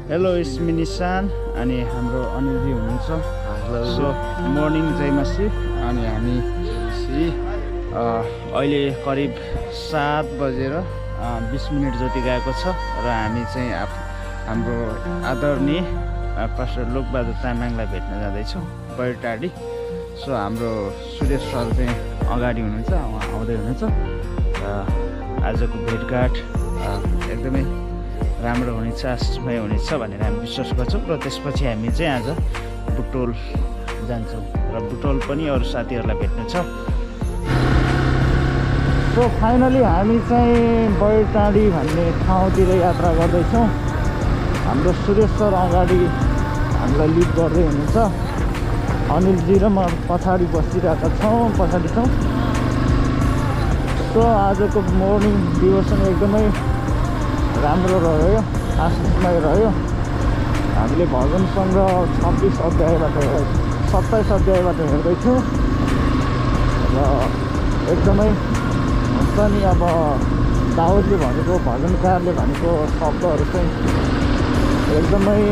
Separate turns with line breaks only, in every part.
Hello इस्मी निशान अनि हाम्रो अनिलजी हुनुहुन्छ। सो मर्निङ जय मसी। अनि हामी अहिले करिब 7 बजेर 20 मिनट जति गएको छ र हामी चाहिँ हाम्रो आदरणीय पास्टर लोकबहादुर तामाङलाई भेट्न जाँदैछौँ बैरटाडी। सो हाम्रो सुरेश सर चाहिँ अगाडि हुनुहुन्छ, उहाँ आउँदै हुनुहुन्छ र आजको भेटघाट एकदमै राम्रो हुनेछ, आशिषमय हुनेछ भनेर हामी विश्वास गर्छौँ। र त्यसपछि हामी चाहिँ आज बुटोल जान्छौँ र बुटोल पनि अरू साथीहरूलाई भेट्नु छ। सो फाइनली हामी चाहिँ बैरटाडी भन्ने ठाउँतिर यात्रा गर्दैछौँ। हाम्रो सुरेश सर अगाडि हामीलाई लिड गर्दै हुनुहुन्छ, अनिलजी र म पछाडि बसिरहेका छौँ। सो आजको मर्निङ डिभोसन एकदमै राम्रो रह्यो, आशिषमय रह्यो। हामीले भजन सङ्ग्रह 27 अध्यायबाट हेर्दैथ्यौँ र एकदमै हुन्छ नि, अब दाउदले भनेको, भजनकारले भनेको शब्दहरू चाहिँ एकदमै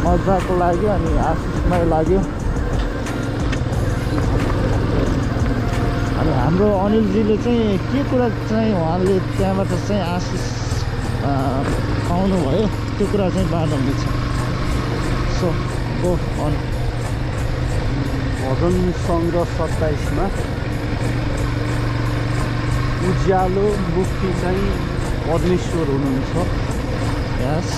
मजाको लाग्यो अनि आशिषमय लाग्यो। अनि हाम्रो अनिलजीले चाहिँ के कुरा चाहिँ उहाँले त्यहाँबाट चाहिँ आशिष पाउनुभयो त्यो कुरा चाहिँ बाँड्नुहुनेछ। So go on.
भजन सङ्ग्रह 27 मा उज्यालो मुक्ति चाहिँ परमेश्वर हुनुहुन्छ।
यस,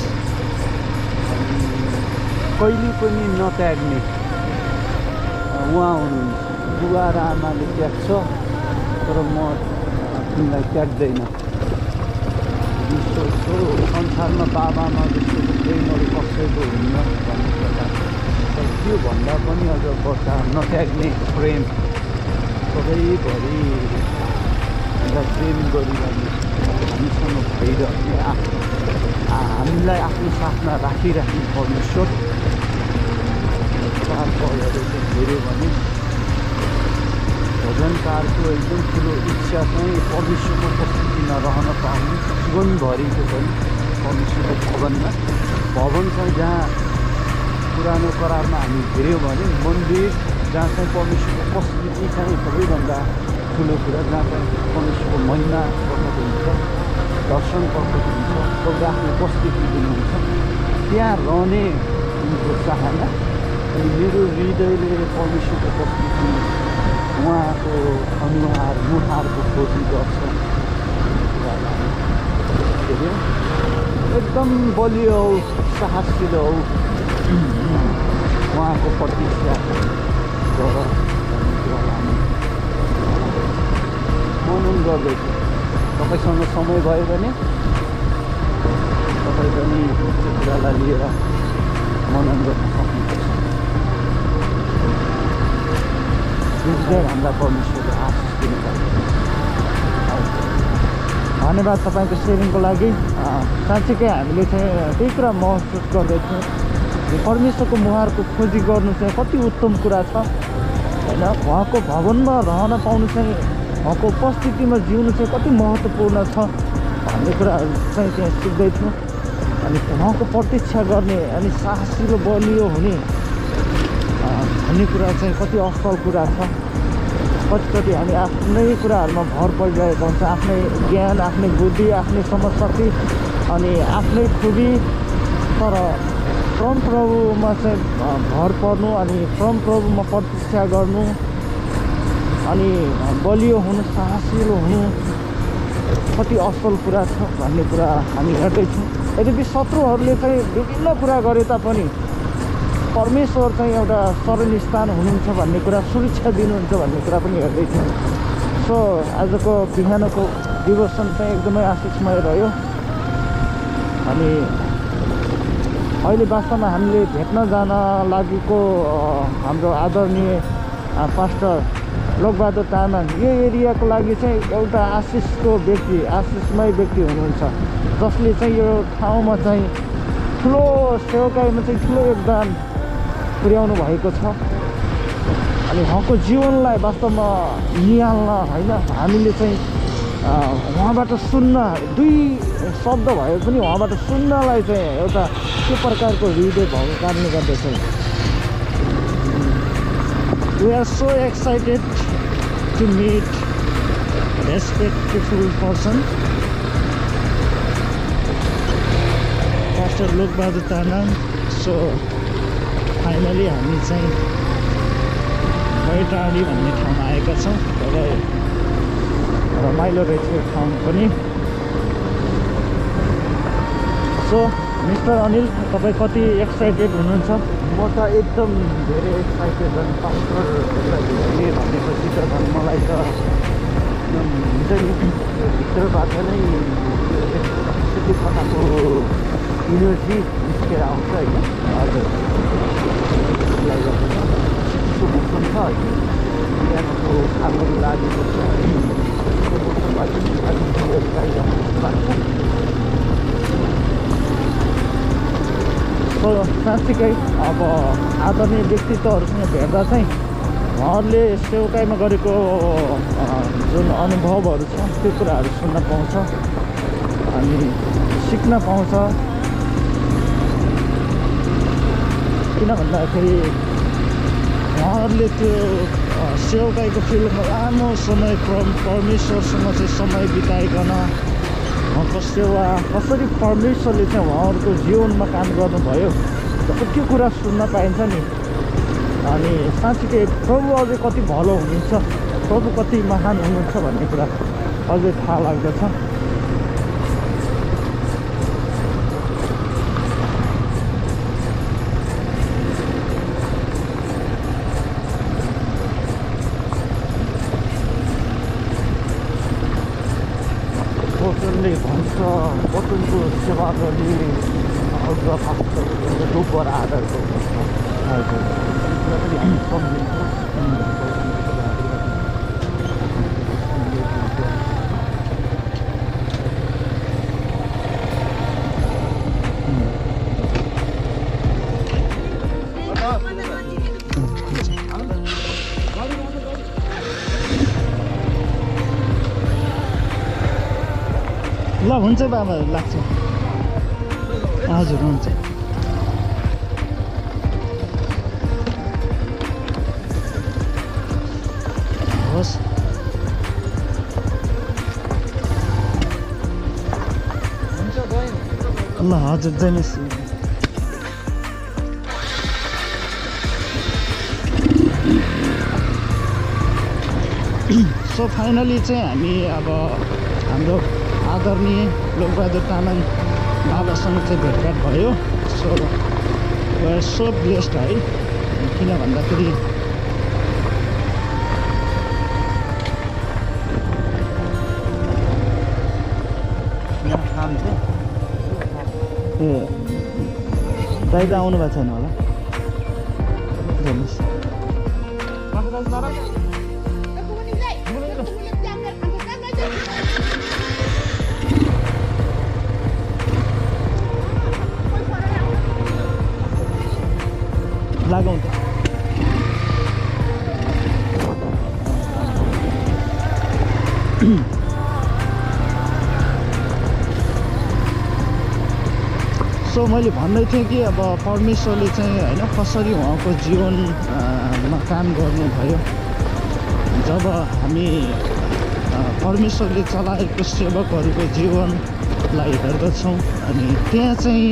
कहिले पनि नत्याग्ने उहाँ हुनुहुन्छ। बुबा र आमाले त्याग्छ तर म तिमीलाई त्याग्दैन। संसारमा बाबामा जस्तो प्रेमहरू कसैको हुन्न भन्ने प्रकार, तर त्योभन्दा पनि अझ बढ्ता नत्याग्ने प्रेम, सधैँभरि हामीलाई प्रेम गरिरहने, हामीसँग भइरहने, हामीलाई आफ्नो साथमा राखिराख्ने परमेश्वर। चार पदहरू चाहिँ हेऱ्यो भने भजनकारको एकदम ठुलो इच्छा चाहिँ परमेश्वरको उपस्थितिमा रहन पाउने, जीवनभरिको पनि परमेश्वरको भवन छ। जहाँ पुरानो करारमा हामी हेऱ्यौँ भने मन्दिर जहाँ चाहिँ परमेश्वरको उपस्थिति चाहिँ सबैभन्दा ठुलो कुरा, जहाँ चाहिँ परमेश्वरको महिमा प्रकट हुन्छ, दर्शन प्रकट हुन्छ, सबैले आफ्नो उपस्थिति दिनुहुन्छ, त्यहाँ रहने उनको चाहना। अनि मेरो हृदयले परमेश्वरको उपस्थिति, उहाँको मुहारको खोजी गर्छ। एकदम बलियो हौ, साहसिलो हौ, उहाँको प्रतीक्षा गर मनन गर्दैछु। तपाईँसँग समय भयो भने तपाईँ पनि त्यो कुरालाई लिएर मनन गर्न सक्नुहुन्छ। हाम्रा परमेश्वरले आशिष दिनुपर्छ।
धन्यवाद तपाईँको सेयरिङको लागि। साँच्चीकै हामीले चाहिँ त्यही कुरा महसुस गर्दैछौँ, परमेश्वरको मुहारको खोजी गर्नु चाहिँ कति उत्तम कुरा छ होइन। उहाँको भवनमा रहन पाउनु चाहिँ, उहाँको उपस्थितिमा जिउनु चाहिँ कति महत्त्वपूर्ण छ भन्ने कुराहरू चाहिँ त्यहाँ सिक्दैछौँ। अनि उहाँको प्रतीक्षा गर्ने अनि साहसिलो बलियो हुने भन्ने कुरा चाहिँ कति असल कुरा छ। कति हामी आफ्नै कुराहरूमा भर परिरहेको हुन्छ, आफ्नै ज्ञान, आफ्नै बुद्धि, आफ्नै समझशक्ति अनि आफ्नै खुबी। तर परमप्रभुमा चाहिँ भर पर्नु अनि परमप्रभुमा प्रतीक्षा गर्नु अनि बलियो हुनु, साहसिलो हुनु कति असल कुरा छ भन्ने कुरा हामी हेर्दैछौँ। यद्यपि शत्रुहरूले चाहिँ विभिन्न कुरा गरे तापनि परमेश्वर चाहिँ एउटा शरण स्थान हुनुहुन्छ भन्ने कुरा, सुरक्षा दिनुहुन्छ भन्ने कुरा पनि हेर्दैछौँ। सो आजको बिहानको डिभोसन चाहिँ एकदमै आशिषमय रह्यो। अनि अहिले वास्तवमा हामीले भेट्न जान लागेको हाम्रो आदरणीय पास्टर लोकबहादुर तामाङ यो एरियाको लागि चाहिँ एउटा आशिषको व्यक्ति, आशिषमय व्यक्ति हुनुहुन्छ, जसले चाहिँ यो ठाउँमा चाहिँ ठुलो सेवाकाईमा चाहिँ ठुलो योगदान पुर्याउनु भएको छ। अनि उहाँको जीवनलाई वास्तवमा निहाल्न होइन, हामीले चाहिँ उहाँबाट सुन्न दुई शब्द भए पनि उहाँबाट सुन्नलाई चाहिँ एउटा त्यो प्रकारको हृदय भएको कारणले गर्दा चाहिँ we are so excited to meet respectful person Pastor Lok Bahadur Tamang. So finally हामी चाहिँ बैटाडी भन्ने ठाउँमा आएका छौँ. धेरै रमाइलो रहेछ यो ठाउँ पनि. सो मिस्टर अनिल, तपाईँ कति एक्साइटेड हुनुहुन्छ?
म त एकदम धेरै एक्साइटेड अनि पास्टरले भनेपछि त झन् मलाई त एकदम हुन्छ नि भित्रबाट नै त्यो कताको इनर्जी निस्केर आउँछ होइन.
हजुर,
त्यसलाई गर्दा त्यस्तो मौसम छ होइन. बिहानको खानु लागेको छ त्यो मौसममा चाहिँ लाग्छ.
सो साँच्चीकै अब आदरणीय व्यक्तित्वहरूसँग भेट्दा चाहिँ उहाँहरूले सेवकाइमा गरेको जुन अनुभवहरू छ त्यो कुराहरू सुन्न पाउँछ अनि सिक्न पाउँछ. किन भन्दाखेरि उहाँहरूले त्यो सेवकाईको फिल्डमा लामो समय परमेश्वरसँग चाहिँ समय बिताइकन उहाँको सेवा कसरी परमेश्वरले चाहिँ उहाँहरूको जीवनमा काम गर्नुभयो त्यो कुरा सुन्न पाइन्छ नि. अनि साँच्चीकै प्रभु अझै कति भलो हुनुहुन्छ, प्रभु कति महान हुनुहुन्छ भन्ने कुरा अझै थाहा लाग्दछ.
बटुलले भन्छ बटुलको सेवा गर्ने अग्र पास्टरको डोबर आदर गर्छ.
हजुर,
कुरा पनि हामी सम्झिन्छौँ.
ल हुन्छ बाबा, लाग्छ. हजुर हुन्छ. होस्. ल हजुर, जय मसी. सो फाइनली चाहिँ हामी अब हाम्रो आदरणीय लोकबहादुर तामाङ बाबासँग चाहिँ भेटघाट भयो. So we are so blessed है. किन भन्दाखेरि ए दाइ त आउनु भएको छैन होला. हेर्नुहोस्, लागौँ त. सो मैले भन्दै थिएँ कि अब परमेश्वरले चाहिँ होइन कसरी उहाँको जीवनमा काम गर्नुभयो. जब हामी परमेश्वरले चलाएको सेवकहरूको जीवनलाई हेर्दछौँ अनि त्यहाँ चाहिँ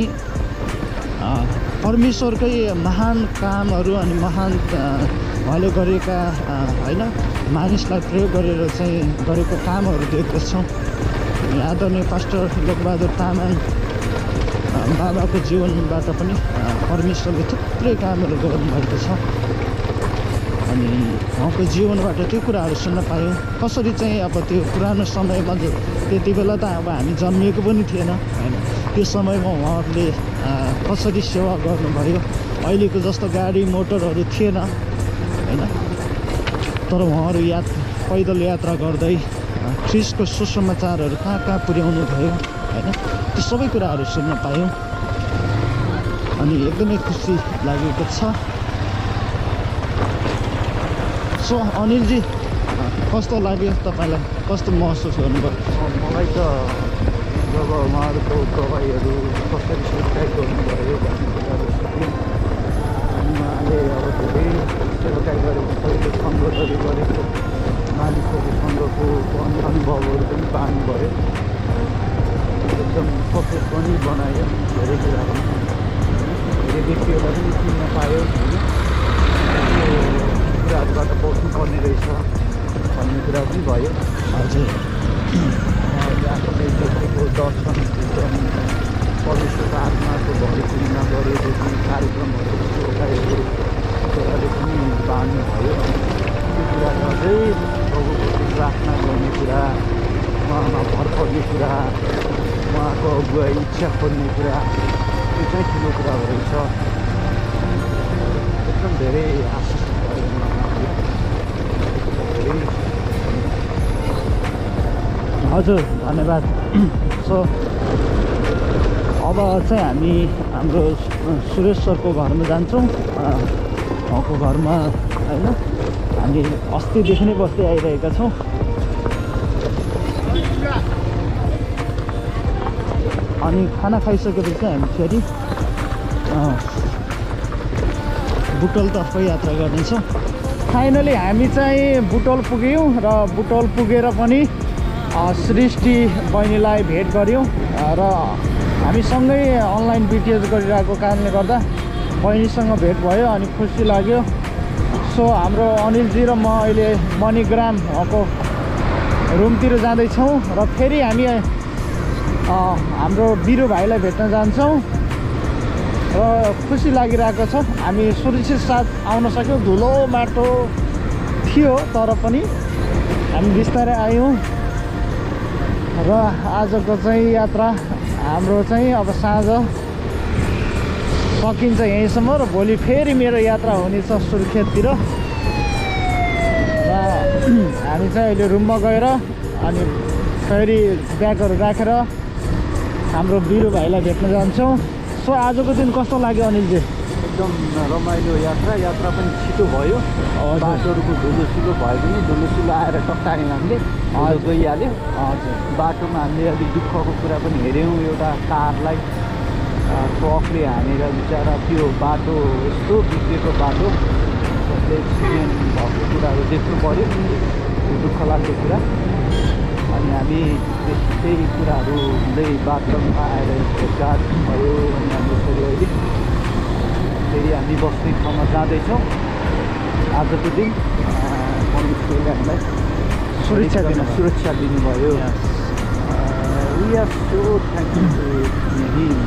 परमेश्वरकै महान कामहरू अनि महान उहाँले गरेका होइन मानिसलाई प्रयोग गरेर चाहिँ गरेको कामहरू देख्दछौँ. आदरणीय पास्टर लोकबहादुर तामाङ बाबाको जीवनबाट पनि परमेश्वरले थुप्रै कामहरू गर्नुभएको छ अनि उहाँको जीवनबाट त्यो कुराहरू सुन्न पायौँ. कसरी चाहिँ अब त्यो पुरानो समयमा त्यति बेला त अब हामी जन्मिएको पनि थिएन होइन. त्यो समयमा उहाँहरूले कसरी सेवा गर्नुभयो. अहिलेको जस्तो गाडी मोटरहरू थिएन होइन, तर उहाँहरू पैदल यात्रा गर्दै ख्रिस्टको सुसमाचारहरू कहाँ कहाँ पुर्याउनु भयो होइन. त्यो सबै कुराहरू सुन्न पायौँ अनि एकदमै खुसी लागेको छ. सो अनिलजी, कस्तो लाग्यो तपाईँलाई? कस्तो महसुस गर्नुभयो?
मलाई त जब उहाँहरूको दबाईहरू कसरी सेवाई गर्नुभयो भन्ने कुराहरू सिक्यौँ। अनि उहाँले अब धेरै सेवाई गरेको पहिलो सङ्गतहरू गरेको मानिसहरूसँगको अनुभवहरू पनि पाउनुभयो। एकदम सचेत पनि बनायो धेरै कुराहरू, धेरै व्यक्तिहरूलाई पनि चिन्न पायो होइन। यो कुराहरूबाट बस्नुपर्ने रहेछ भन्ने कुरा पनि भयो।
हजुर,
आफूले देखेको दर्शन एकदम परमेश्वरको आत्माको भरिपूर्ण गरेदेखि कार्यक्रमहरू सेवाकारीहरू कुराले पनि पाउनुभयो। त्यो कुराले अझै प्रभुको प्रार्थना गर्ने कुरा, उहाँमा भर पर्ने कुरा, उहाँको अगुवाई इच्छा खोज्ने कुरा, त्यो चाहिँ ठुलो कुरा रहेछ। एकदम धेरै आशिष भयो उहाँले। धेरै
हजुर, धन्यवाद। सो अब चाहिँ हामी हाम्रो सुरेश सरको घरमा जान्छौँ। उहाँको घरमा होइन हामी अस्तिदेखि नै बस्दै आइरहेका छौँ। अनि खाना खाइसकेपछि चाहिँ हामी फेरि बुटोलतर्फ यात्रा गर्नेछौँ। फाइनली हामी चाहिँ बुटोल पुग्यौँ र बुटोल पुगेर पनि सृष्टि बहिनीलाई भेट गऱ्यौँ र हामी सँगै अनलाइन बिटिएच गरिरहेको कारणले गर्दा बहिनीसँग भेट भयो अनि खुसी लाग्यो। सो हाम्रो अनिलजी र म अहिले मणिग्रामको रुमतिर जाँदैछौँ र फेरि हामी हाम्रो बिरु भाइलाई भेट्न जान्छौँ र खुसी लागिरहेको छ। हामी सुरक्षित साथ आउन सक्यौँ। धुलो माटो थियो तर पनि हामी बिस्तारै आयौँ र आजको चाहिँ यात्रा हाम्रो चाहिँ अब साँझ सकिन्छ यहीँसम्म र भोलि फेरि मेरो यात्रा हुनेछ सुर्खेततिर। र हामी चाहिँ अहिले रुममा गएर अनि फेरि ब्यागहरू राखेर हाम्रो बिरु भाइलाई भेट्न जान्छौँ। सो आजको दिन कस्तो लाग्यो अनिलजी?
एकदम रमाइलो यात्रा पनि छिटो भयो। बाटोहरूको धुलोसिलो भए पनि धुलोसिलो आएर टक्कायौँ हामीले, गइहाल्यो।
हजुर,
बाटोमा हामीले अलिक दुःखको कुरा पनि हेऱ्यौँ। एउटा कारलाई ट्रकले हानेर बिचरा त्यो बाटो यस्तो बिग्रेको बाटो, जसले एक्सिडेन्ट भएको कुराहरू देख्नु पऱ्यो। त्यो दुःख लाग्दो कुरा। अनि हामी त्यही कुराहरू हुँदै बाटोमा आएर भेटघाट भयो। अनि हामी फेरि हामी बस्ने ठाउँमा जाँदैछौँ। आजको दिन परमेश्वरले हामीलाई सुरक्षा दिनुभयो। We are so thankful to Him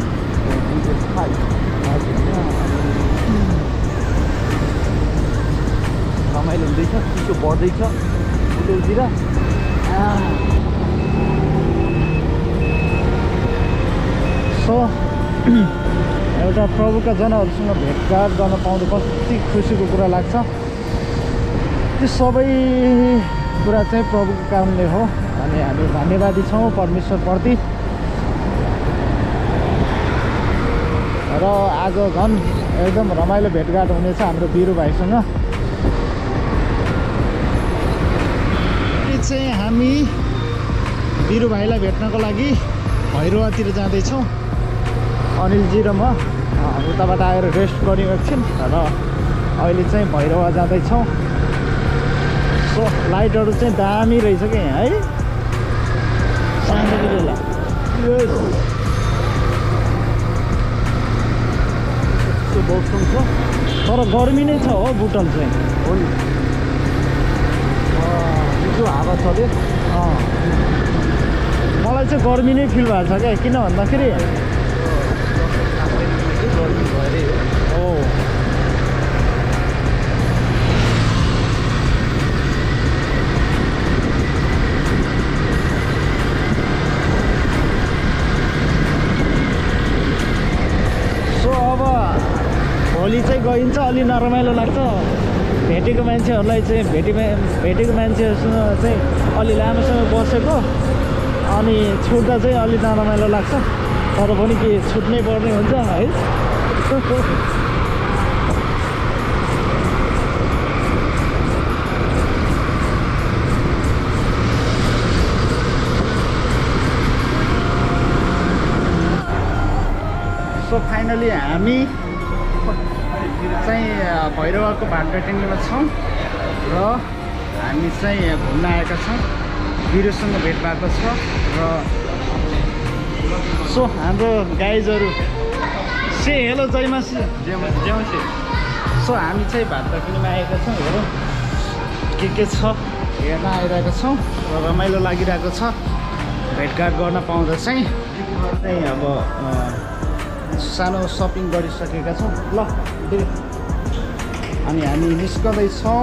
for Jesus Christ. रमाइलो हुँदैछ, चिसो बढ्दैछ बुटोलतिर।
सो एउटा प्रभुका जनहरूसँग भेटघाट गर्न पाउँदा कति खुसीको कुरा लाग्छ। त्यो सबै कुरा चाहिँ प्रभुको कारणले हो अनि हामी धन्यवादी छौँ परमेश्वरप्रति। र आज झन् एकदम रमाइलो भेटघाट हुनेछ हाम्रो बिरु भाइसँग। चाहिँ हामी बिरु भाइलाई भेट्नको लागि भैरवातिर जाँदैछौँ। अनिलजी र म उताबाट आएर रेस्ट गऱ्यौँ एकछिन र अहिले चाहिँ भैरवा जाँदैछौँ। सो लाइटहरू चाहिँ दामी रहेछ कि यहाँ है, सानो बेला
मौसम छ
तर गर्मी नै छ हो बुटल चाहिँ।
हो नि, मिठो हावा चल्यो।
मलाई चाहिँ गर्मी नै फिल भएको छ क्या, किन भन्दाखेरि
गर्मी भएरै हो।
सो अब भोलि चाहिँ गइन्छ, अलि नरमाइलो लाग्छ। भेटेको मान्छेहरूलाई चाहिँ भेटेको मान्छेहरूसँग चाहिँ अलि लामोसँग बसेको अनि छुट्दा चाहिँ अलि नरमाइलो लाग्छ। तर पनि के छुट्नै पर्ने हुन्छ है। फाइनली हामी चाहिँ भैरवाको भाटपाटेनीमा छौँ र हामी चाहिँ घुम्न आएका छौँ। बिरुसँग भेट भएको छ र सो हाम्रो गाइजहरू से हेलो जयमासी
ज्याउँसे
सो हामी चाहिँ भाटपाटेनीमा आएका छौँ। हेरौँ के छ हेर्न आइरहेको छौँ र रमाइलो लागिरहेको छ। भेटघाट गर्न पाउँदा चाहिँ अब सानो सपिङ गरिसकेका छौँ। ल अनि हामी निस्कँदैछौँ।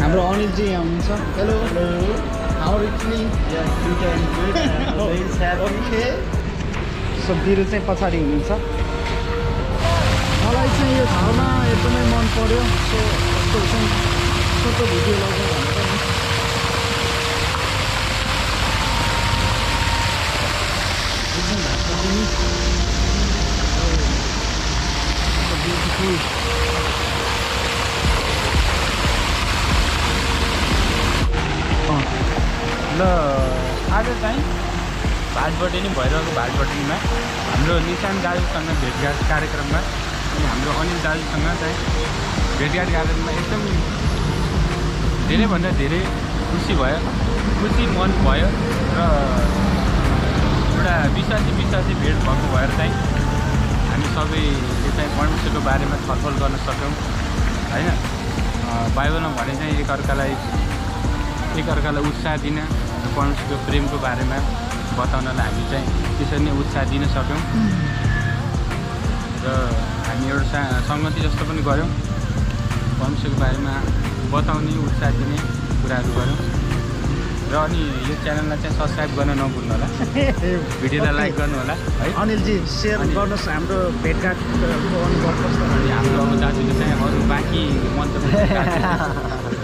हाम्रो अनिलजी यहाँ हुनुहुन्छ। Hello hello how are you feeling? Okay so Biru चाहिँ पछाडि हुनुहुन्छ। मलाई चाहिँ यो ठाउँमा एकदमै मन पर्यो। सो यस्तो चाहिँ छोटो भिडियो लगाउँ भनेर नि।
ल आज चाहिँ भाटपाटेनी भैरवको भाटपाटेनीमा हाम्रो निशान दाजुसँग भेटघाट कार्यक्रममा अनि हाम्रो अनिल दाजुसँग चाहिँ भेटघाट कार्यक्रममा एकदम धेरैभन्दा धेरै खुसी भयो, खुसी मन भयो र एउटा विश्वासी भेट भएको भएर चाहिँ हामी सबैले चाहिँ परमेश्वरको बारेमा छलफल गर्न सक्यौँ होइन। बाइबलमा भने चाहिँ एकअर्कालाई उत्साह दिन र परमेश्वरको प्रेमको बारेमा बताउनलाई हामी चाहिँ त्यसरी नै उत्साह दिन सक्यौँ र हामी एउटा सङ्गति जस्तो पनि गऱ्यौँ। परमेश्वरको बारेमा बताउने उत्साह दिने कुराहरू गऱ्यौँ र अनि यो च्यानललाई चाहिँ सब्सक्राइब गर्न नभुल्नु होला, भिडियोलाई लाइक गर्नु होला है।
अनिलजी सेयर गर्नुहोस् हाम्रो भेटघाटको अनुभव कस्तो।
अनि हाम्रो अब दाजुले चाहिँ अरू बाँकी मन्तव्य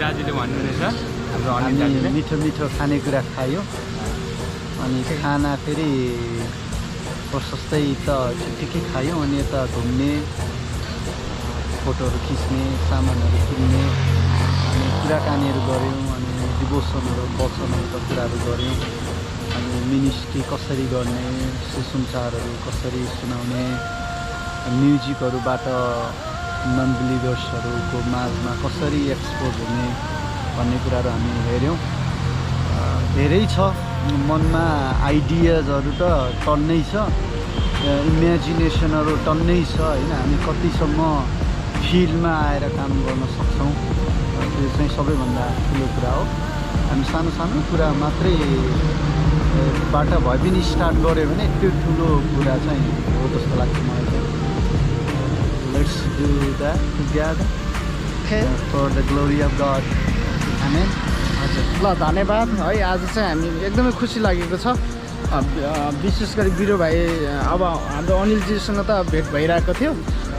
दाजुले भन्नुहुनेछ। हाम्रो अनिल दाजुले
मिठो मिठो खानेकुरा खायो अनि खाना फेरि प्रशस्तै त ठिकै खायो अनि यता घुम्ने फोटोहरू खिच्ने सामानहरू किन्ने अनि कुराकानीहरू गऱ्यौँ अनि डिभोसनहरू वचनहरूको कुराहरू गऱ्यौँ अनि मिनिस्ट्री कसरी गर्ने, सुसमाचारहरू कसरी सुनाउने, म्युजिकहरूबाट नन बिलिभर्सहरूको माझमा कसरी एक्सपोज हुने भन्ने कुराहरू हामी हेऱ्यौँ। धेरै छ मनमा आइडियाजहरू त टन्नै छ, इमेजिनेसनहरू टन्नै छ होइन। हामी कतिसम्म फिल्डमा आएर काम गर्न सक्छौँ त्यो चाहिँ सबैभन्दा ठुलो कुरा हो। हामी सानो सानो कुरा मात्रै बाट भए पनि स्टार्ट गऱ्यो भने त्यो ठुलो कुरा चाहिँ हो जस्तो लाग्छ मलाई चाहिँ। Let's do that together for the glory of God. Amen.
हजुर ल धन्यवाद है। आज चाहिँ हामी एकदमै खुसी लागेको छ। विशेष गरी बिरु भाइ अब हाम्रो अनिलजीसँग त भेट भइरहेको थियो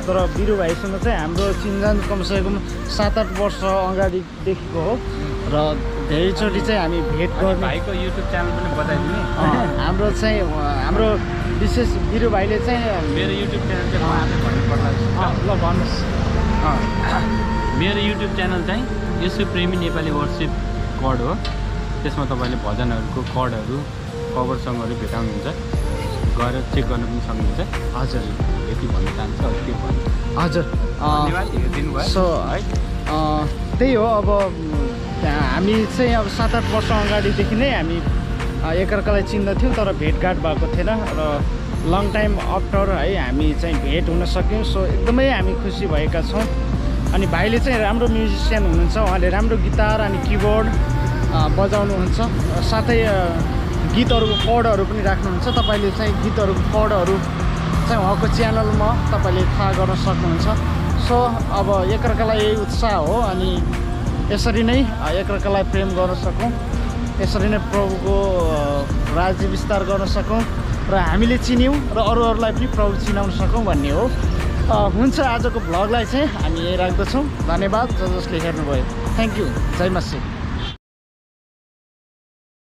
तर बिरु भाइसँग चाहिँ हाम्रो चिनजान कमसेकम 7-8 वर्ष अगाडिदेखिको हो र धेरैचोटि चाहिँ हामी भेट गर्ने।
भाइको युट्युब च्यानल पनि बताइदिने।
हाम्रो चाहिँ हाम्रो विशेष बिरु भाइले चाहिँ
मेरो युट्युब च्यानल चाहिँ म आफै भन्नुपर्ला।
ल भन्नुहोस्।
मेरो युट्युब च्यानल चाहिँ यसो प्रेमी नेपाली वर्सिप कड हो। त्यसमा तपाईँले भजनहरूको कडहरू कभरसँगहरू भेटाउनुहुन्छ, गएर चेक गर्न पनि सक्नुहुन्छ।
हजुर
यति भन्न चाहन्छु। अरू के भन्नु?
हजुर
धन्यवाद हेरिदिनु भयो।
सो है त्यही हो। अब हामी चाहिँ अब 7-8 वर्ष अगाडिदेखि नै हामी एकअर्कालाई चिन्दथ्यौँ तर भेटघाट भएको थिएन र लङ टाइम आफ्टर है हामी चाहिँ भेट हुन सक्यौँ। सो एकदमै हामी खुसी भएका छौँ। अनि भाइले चाहिँ राम्रो म्युजिसियन हुनुहुन्छ, उहाँले राम्रो गिटार अनि किबोर्ड बजाउनुहुन्छ, साथै गीतहरूको कडहरू पनि राख्नुहुन्छ। तपाईँले चाहिँ गीतहरूको कडहरू चाहिँ उहाँको च्यानलमा तपाईँले थाहा गर्न सक्नुहुन्छ। सो अब एकअर्कालाई यही उत्साह हो अनि यसरी नै एकअर्कालाई प्रेम गर्न सकौँ, यसरी नै प्रभुको राज्य विस्तार गर्न सकौँ र हामीले चिन्यौँ र अरूहरूलाई पनि प्रभु चिनाउन सकौँ भन्ने हो। हुन्छ आजको भ्लगलाई चाहिँ हामी यही राख्दछौँ। धन्यवाद जसले हेर्नुभयो। Thank you. जय मसी।